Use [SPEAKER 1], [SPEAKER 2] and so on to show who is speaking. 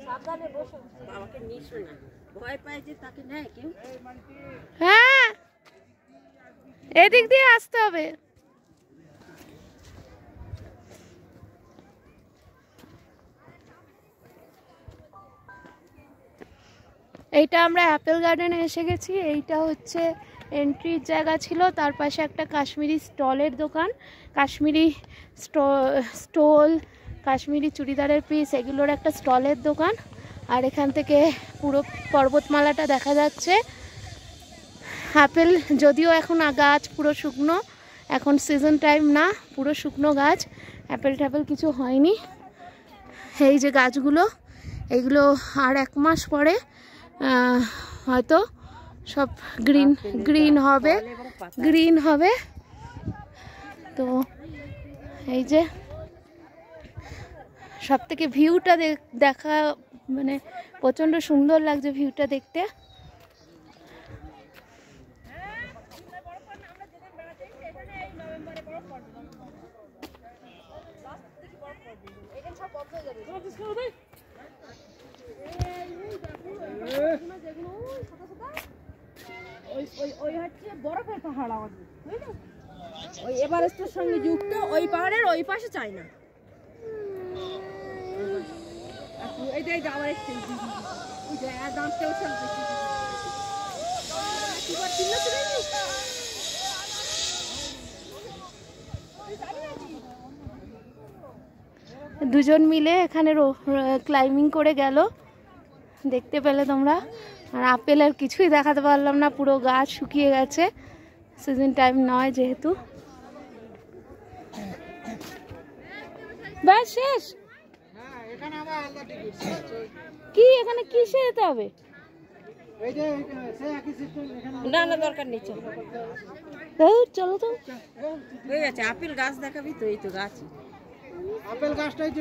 [SPEAKER 1] বাবাকে নিশো না, ভয় পায় যে তাকে নেয় কেউ।
[SPEAKER 2] হ্যাঁ, এদিক দিয়ে আসতে হবে। এইটা আমরা অ্যাপেল গার্ডেনে এসে গেছি। এইটা হচ্ছে এন্ট্রির জায়গা ছিল, তার পাশে একটা কাশ্মীরি স্টলের দোকান, কাশ্মীরি স্টোল, কাশ্মীরি চুড়িদারের পিস, এগুলোর একটা স্টলের দোকান। আর এখান থেকে পুরো পর্বতমালাটা দেখা যাচ্ছে। আপেল যদিও এখন গাছ পুরো শুকনো, এখন সিজন টাইম না, পুরো শুকনো গাছ, অ্যাপেল ট্যাপেল কিছু হয়নি। এই যে গাছগুলো, এইগুলো আর 1 মাস পরে হয়তো সব গ্রিন হবে। তো এই যে সব থেকে ভিউটা দেখা মানে প্রচণ্ড সুন্দর লাগছে ভিউটা দেখতে।
[SPEAKER 1] ওই হচ্ছে বরফের পাহাড় আমাদের, বুঝলি? ওই এভারেস্টের সঙ্গে যুক্ত, ওই পাহাড়ের ওই পাশে চাই না। এই যে আবার
[SPEAKER 2] দুজন মিলে এখানে ক্লাইম্বিং করে গেল, দেখতে পেলে তোমরা। আর আপেল আর কিছুই দেখাতে পারলাম না, পুরো গাছ শুকিয়ে গেছে, সিজন টাইম নয় যেহেতু। ব্যাস শেষ? কি এখানে কিসে যেতে হবে?
[SPEAKER 1] না না, দরকার নেই,
[SPEAKER 2] চলো তো।
[SPEAKER 1] হয়ে গেছে। আপেল গাছ দেখাবি তো, এই তো গাছ,
[SPEAKER 3] আপেল গাছটাই